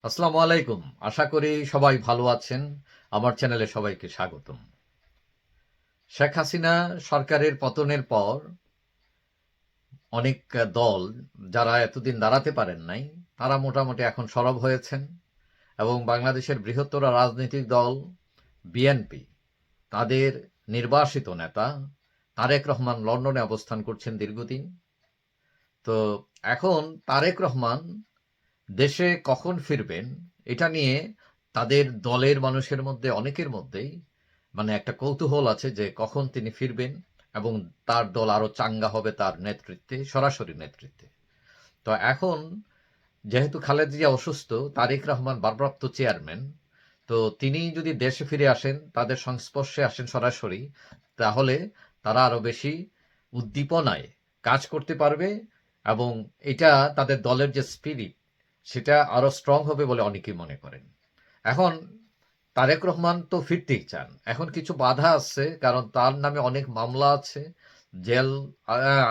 আসসালামু আলাইকুম। আশা করি সবাই ভালো আছেন। আমার চ্যানেলে সবাইকে স্বাগতম। শেখ হাসিনা সরকারের পতনের পর অনেক দল যারা এতদিন দাঁড়াতে পারেন নাই, তারা মোটামুটি এখন সরব হয়েছেন এবং বাংলাদেশের বৃহত্তর রাজনৈতিক দল বিএনপি তাদের নির্বাসিত নেতা তারেক রহমান লন্ডনে অবস্থান করছেন দীর্ঘদিন। তো এখন তারেক রহমান দেশে কখন ফিরবেন এটা নিয়ে তাদের দলের মানুষের মধ্যে অনেকের মধ্যেই একটা কৌতূহল আছে যে কখন তিনি ফিরবেন এবং তার দল আরো চাঙ্গা হবে তার নেতৃত্বে, সরাসরি নেতৃত্বে। তো এখন যেহেতু খালেদা জিয়া অসুস্থ, তারেক রহমান ভারপ্রাপ্ত চেয়ারম্যান, তো তিনি যদি দেশে ফিরে আসেন, তাদের সংস্পর্শে আসেন সরাসরি, তাহলে তারা আরো বেশি উদ্দীপনায় কাজ করতে পারবে এবং এটা তাদের দলের যে স্পিরিট সেটা আরো স্ট্রং হবে বলে অনেকেই মনে করেন। এখন তারেক রহমান তো ফিরতেই চান, এখন কিছু বাধা আছে কারণ তার নামে অনেক মামলা আছে, জেল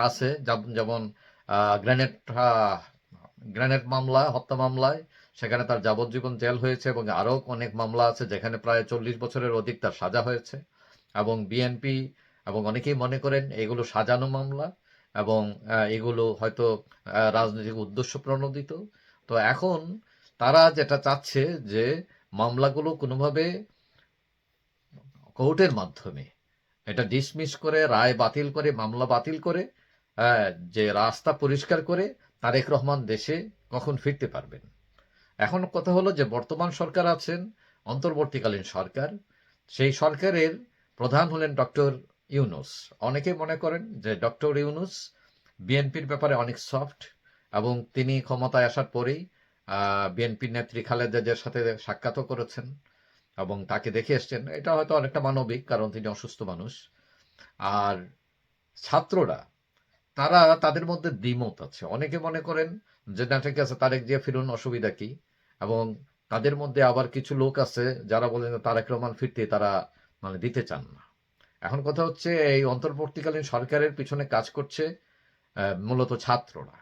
আছে, যেমন গ্রেনেড গ্রেনেড মামলা, হত্যা মামলায় সেখানে তার যাবজ্জীবন জেল হয়েছে এবং আরো অনেক মামলা আছে যেখানে প্রায় 40 বছরের অধিক তার সাজা হয়েছে এবং বিএনপি এবং অনেকেই মনে করেন এগুলো সাজানো মামলা এবং এগুলো হয়তো রাজনৈতিক উদ্দেশ্য প্রণোদিত। তো এখন তারা যেটা চাচ্ছে যে মামলাগুলো কোনোভাবে কোর্টের মাধ্যমে এটা ডিসমিস করে, রায় বাতিল করে, মামলা বাতিল করে, যে রাস্তা পরিষ্কার করে তারেক রহমান দেশে কখন ফিরতে পারবেন। এখন কথা হলো যে বর্তমান সরকার আছেন অন্তর্বর্তীকালীন সরকার, সেই সরকারের প্রধান হলেন ডক্টর ইউনুস। অনেকে মনে করেন যে ডক্টর ইউনুস বিএনপির ব্যাপারে অনেক সফট এবং তিনি ক্ষমতায় আসার পরেই বিএনপির নেত্রী খালেদা জিয়ার সাথে সাক্ষাৎও করেছেন এবং তাকে দেখে এসছেন। এটা হয়তো অনেকটা মানবিক, কারণ তিনি অসুস্থ মানুষ। আর ছাত্ররা, তারা তাদের মধ্যে দ্বিমত আছে। অনেকে মনে করেন যে না, ঠিক আছে, তারেক জিয়া ফিরুন, অসুবিধা কি? এবং তাদের মধ্যে আবার কিছু লোক আছে যারা বলেন যে তারেক রহমান ফিরতে তারা দিতে চান না। এখন কথা হচ্ছে এই অন্তর্বর্তীকালীন সরকারের পিছনে কাজ করছে মূলত ছাত্ররা।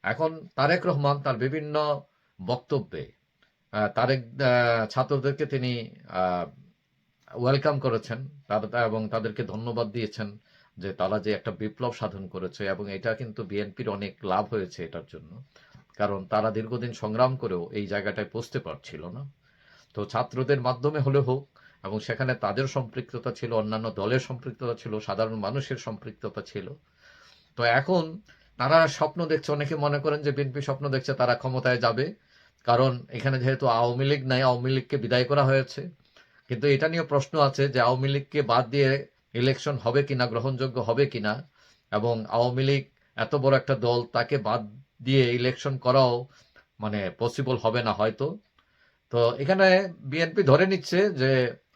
এখন তারেক রহমান তার বিভিন্ন বক্তব্যে তারেক ছাত্রদেরকে তিনি ওয়েলকাম করেছেন এবং তাদেরকে ধন্যবাদ দিয়েছেন যে তারা যে একটা বিপ্লব সাধন করেছে এবং এটা কিন্তু বিএনপির অনেক লাভ হয়েছে এটার জন্য, কারণ তারা দীর্ঘদিন সংগ্রাম করেও এই জায়গাটায় পৌঁছতে পারছিল না। তো ছাত্রদের মাধ্যমে হলে হোক, এবং সেখানে তাদের সম্পৃক্ততা ছিল, অন্যান্য দলের সম্পৃক্ততা ছিল, সাধারণ মানুষের সম্পৃক্ততা ছিল। তো এখন তারা স্বপ্ন দেখছে, অনেকে মনে করেন যে বিএনপি স্বপ্ন দেখছে তারা ক্ষমতায় যাবে, কারণ এখানে যেহেতু আওয়ামী লীগ নাই, আওয়ামী লীগকে বিদায় করা হয়েছে। কিন্তু এটা নিয়ে প্রশ্ন আছে যে আওয়ামী লীগকে বাদ দিয়ে ইলেকশন হবে কিনা, গ্রহণযোগ্য হবে কিনা, এবং আওয়ামী লীগ এত বড় একটা দল, তাকে বাদ দিয়ে ইলেকশন করাও পসিবল হবে না হয়তো। তো এখানে বিএনপি ধরে নিচ্ছে যে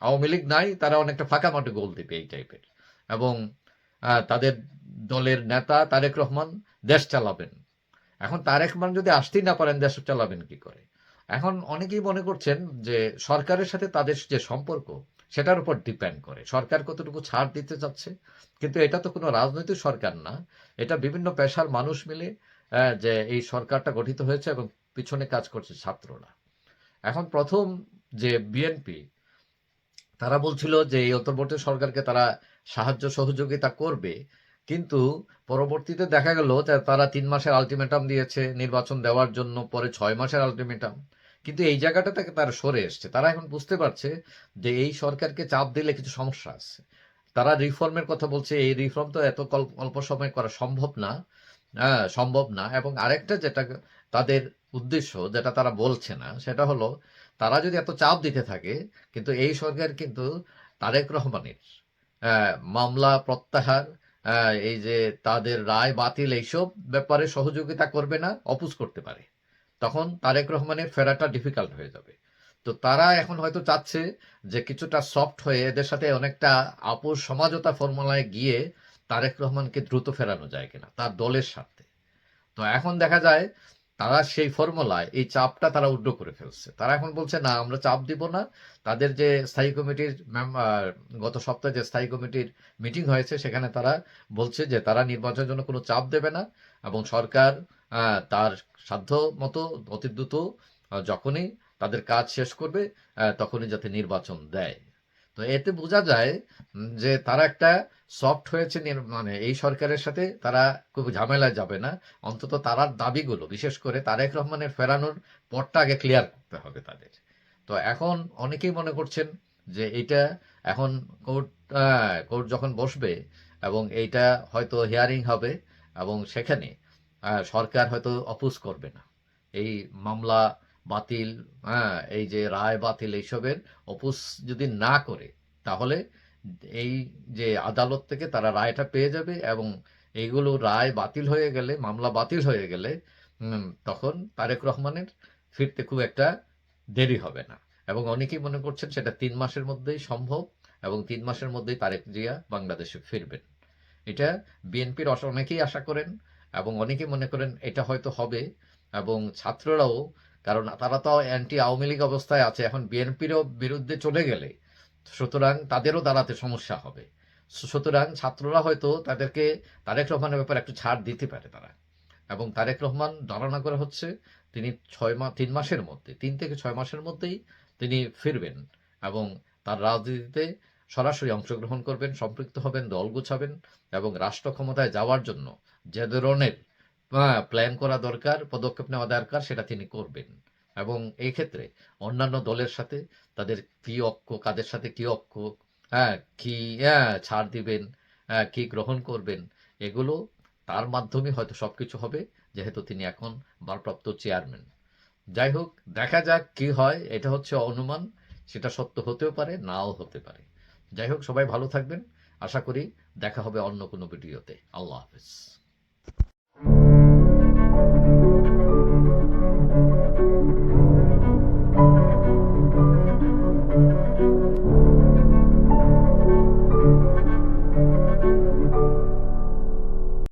আওয়ামী লীগ নাই, তারা অনেকটা ফাঁকা মাঠে গোল দিবে এই টাইপের, এবং তাদের দলের নেতা তারেক রহমান দেশ চালাবেন। এখন তারেক রহমান যদি আসতেই না পারেন, দেশ চালাবেন কি করে? এখন অনেকেই মনে করছেন যে সরকারের সাথে তাদের যে সম্পর্ক সেটার উপর ডিপেন্ড করে সরকার কতটুকু ছাড় দিতে চাচ্ছে। কিন্তু এটা তো কোনো রাজনৈতিক সরকার না, এটা বিভিন্ন পেশার মানুষ মিলে যে এই সরকারটা গঠিত হয়েছে এবং পিছনে কাজ করছে ছাত্ররা। এখন প্রথম যে বিএনপি, তারা বলছিল যে এই অন্তর্বর্তী সরকারকে তারা সাহায্য সহযোগিতা করবে, কিন্তু পরবর্তীতে দেখা গেল যে তারা 3 মাসের আলটিমেটাম দিয়েছে নির্বাচন দেওয়ার জন্য, পরে 6 মাসের আলটিমেটাম। কিন্তু এই জায়গাটা থেকে তারা সরে এসছে, তারা এখন বুঝতে পারছে যে এই সরকারকে চাপ দিলে কিছু সমস্যা আছে। তারা রিফর্মের কথা বলছে, এই রিফর্ম তো এত অল্প সময় করা সম্ভব না, সম্ভব না। এবং আরেকটা যেটা তাদের উদ্দেশ্য, যেটা তারা বলছে না, সেটা হলো তারা যদি এত চাপ দিতে থাকে, কিন্তু এই সরকার কিন্তু তারেক রহমানের মামলা প্রত্যাহার, এই যে তাদের রায় বাতিল, এইসব ব্যাপারে সহযোগিতা করবে না, অপোজ করতে পারে। তখন তারেক রহমানের ফেরাটা ডিফিকাল্ট হয়ে যাবে। তো তারা এখন হয়তো চাচ্ছে যে কিছুটা সফট হয়ে এদের সাথে অনেকটা আপোষ সমঝোতা ফর্মুলায় গিয়ে তারেক রহমানকে দ্রুত ফেরানো যায় কিনা তার দলের স্বার্থে। তো এখন দেখা যায় তারা সেই ফর্মুলায় এই চাপটা তারা উড্র করে ফেলছে। তারা এখন বলছে না, আমরা চাপ দিব না। তাদের যে স্থায়ী কমিটির গত সপ্তাহে যে স্থায়ী কমিটির মিটিং হয়েছে, সেখানে তারা বলছে যে তারা নির্বাচনের জন্য কোনো চাপ দেবে না এবং সরকার তার সাধ্য মতো অতি দ্রুত যখনই তাদের কাজ শেষ করবে তখনই যাতে নির্বাচন দেয়। তো এতে বোঝা যায় যে তারা একটা সফট হয়েছে, মানে এই সরকারের সাথে তারা খুব ঝামেলায় যাবে না। অন্তত তারার দাবিগুলো, বিশেষ করে তারেক রহমানের ফেরানোর পথটা আগে ক্লিয়ার করতে হবে তাদের। তো এখন অনেকেই মনে করছেন যে এইটা এখন কোর্ট কোর্ট যখন বসবে এবং এইটা হয়তো হিয়ারিং হবে এবং সেখানে সরকার হয়তো অপোজ করবে না। এই মামলা বাতিল, এই যে রায় বাতিল, এইসবের অপোজ যদি না করে, তাহলে এই যে আদালত থেকে তারা রায়টা পেয়ে যাবে এবং এইগুলো রায় বাতিল হয়ে গেলে, মামলা বাতিল হয়ে গেলে তখন তারেক রহমানের ফিরতে খুব একটা দেরি হবে না। এবং অনেকেই মনে করছেন সেটা ৩ মাসের মধ্যেই সম্ভব এবং ৩ মাসের মধ্যেই তারেক জিয়া বাংলাদেশে ফিরবেন। এটা বিএনপির অনেকেই আশা করেন এবং অনেকেই মনে করেন এটা হয়তো হবে। এবং ছাত্ররাও, কারণ তারা তো অ্যান্টি আওয়ামী লীগ অবস্থায় আছে, এখন বিএনপিরও বিরুদ্ধে চলে গেলে সুতরাং তাদেরও দাঁড়াতে সমস্যা হবে। সুতরাং ছাত্ররা হয়তো তাদেরকে তারেক রহমানের ব্যাপারে একটু ছাড় দিতে পারে তারা। এবং তারেক রহমান ধারণা করা হচ্ছে তিনি ৩ মাসের মধ্যে, ৩ থেকে ৬ মাসের মধ্যেই তিনি ফিরবেন এবং তার রাজনীতিতে সরাসরি অংশগ্রহণ করবেন, সম্পৃক্ত হবেন, দল গুছাবেন এবং রাষ্ট্র ক্ষমতায় যাওয়ার জন্য যে ধরনের প্ল্যান করা দরকার, পদক্ষেপ নেওয়া দরকার, সেটা তিনি করবেন। এবং এই ক্ষেত্রে অন্যান্য দলের সাথে তাদের কি ঐক্য, কাদের সাথে কি ঐক্য, কি ছাড় দিবেন, কি গ্রহণ করবেন, এগুলো তার মাধ্যমে হয়তো সবকিছু হবে, যেহেতু তিনি এখন ভারপ্রাপ্ত চেয়ারম্যান। যাই হোক, দেখা যাক কি হয়। এটা হচ্ছে অনুমান, সেটা সত্য হতেও পারে, নাও হতে পারে। যাই হোক, সবাই ভালো থাকবেন। আশা করি দেখা হবে অন্য কোনো ভিডিওতে। আল্লাহ হাফেজ।